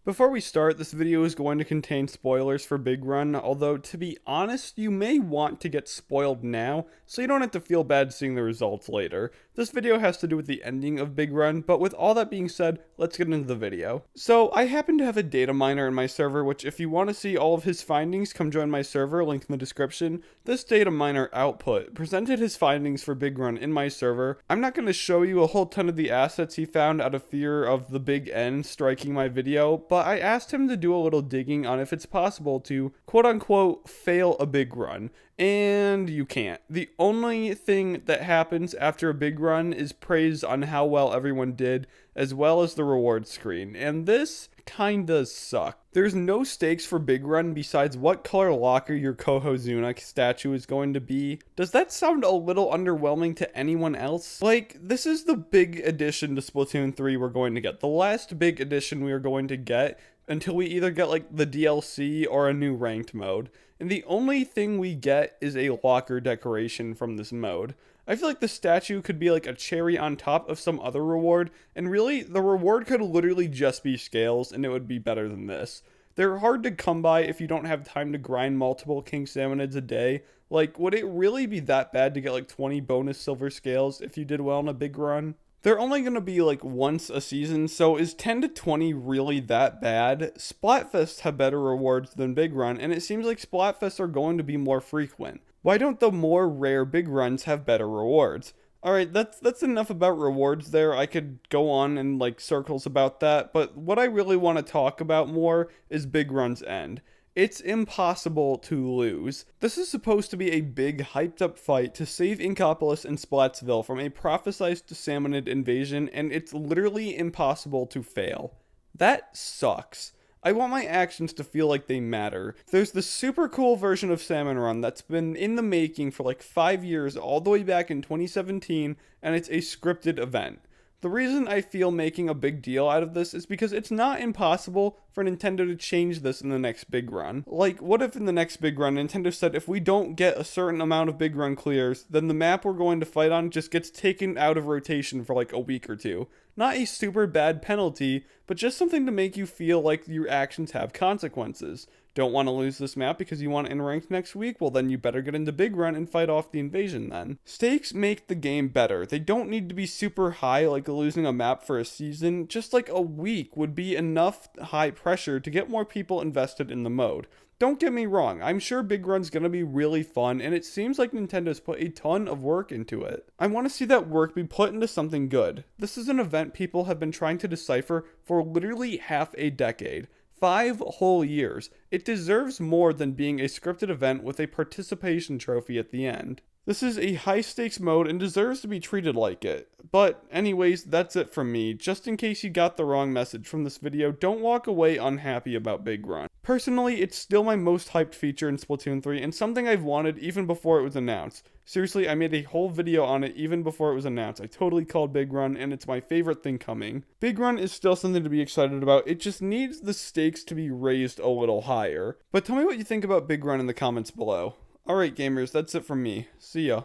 Before we start, this video is going to contain spoilers for Big Run, although to be honest, you may want to get spoiled now, so you don't have to feel bad seeing the results later. This video has to do with the ending of Big Run, but with all that being said, let's get into the video. So, I happen to have a data miner in my server, which if you want to see all of his findings, come join my server, link in the description. This data miner output presented his findings for Big Run in my server. I'm not going to show you a whole ton of the assets he found out of fear of the big N striking my video, but I asked him to do a little digging on if it's possible to quote-unquote fail a big run, and you can't. The only thing that happens after a big run is praise on how well everyone did, as well as the reward screen, and this kinda sucks. There's no stakes for Big Run besides what color locker your Kohozuna statue is going to be. Does that sound a little underwhelming to anyone else? Like, this is the big addition to Splatoon 3 we're going to get. The last big addition we are going to get until we either get like the DLC or a new ranked mode. And the only thing we get is a locker decoration from this mode. I feel like the statue could be like a cherry on top of some other reward, and really, the reward could literally just be scales, and it would be better than this. They're hard to come by if you don't have time to grind multiple King Salmonids a day. Like, would it really be that bad to get like 20 bonus silver scales if you did well in a big run? They're only going to be like once a season, so is 10 to 20 really that bad? Splatfests have better rewards than Big Run, and it seems like Splatfests are going to be more frequent. Why don't the more rare Big Runs have better rewards? Alright, that's enough about rewards there. I could go on in like circles about that, but what I really want to talk about more is Big Run's end. It's impossible to lose. This is supposed to be a big, hyped up fight to save Inkopolis and Splatsville from a prophesized Salmonid invasion, and it's literally impossible to fail. That sucks. I want my actions to feel like they matter. There's this super cool version of Salmon Run that's been in the making for like 5 years, all the way back in 2017, and it's a scripted event. The reason I feel making a big deal out of this is because it's not impossible for Nintendo to change this in the next big run. Like, what if in the next big run, Nintendo said if we don't get a certain amount of big run clears, then the map we're going to fight on just gets taken out of rotation for like a week or two. Not a super bad penalty, but just something to make you feel like your actions have consequences. Don't want to lose this map because you want to enter ranked next week? Well, then you better get into Big Run and fight off the invasion then. Stakes make the game better. They don't need to be super high like losing a map for a season. Just like a week would be enough high pressure to get more people invested in the mode. Don't get me wrong, I'm sure Big Run's gonna be really fun, and it seems like Nintendo's put a ton of work into it. I want to see that work be put into something good. This is an event people have been trying to decipher for literally half a decade. 5 whole years. It deserves more than being a scripted event with a participation trophy at the end. This is a high stakes mode and deserves to be treated like it. But anyways, that's it from me. Just in case you got the wrong message from this video, don't walk away unhappy about Big Run. Personally, it's still my most hyped feature in Splatoon 3 and something I've wanted even before it was announced. Seriously, I made a whole video on it even before it was announced. I totally called Big Run, and it's my favorite thing coming. Big Run is still something to be excited about. It just needs the stakes to be raised a little higher. But tell me what you think about Big Run in the comments below. Alright gamers, that's it from me. See ya.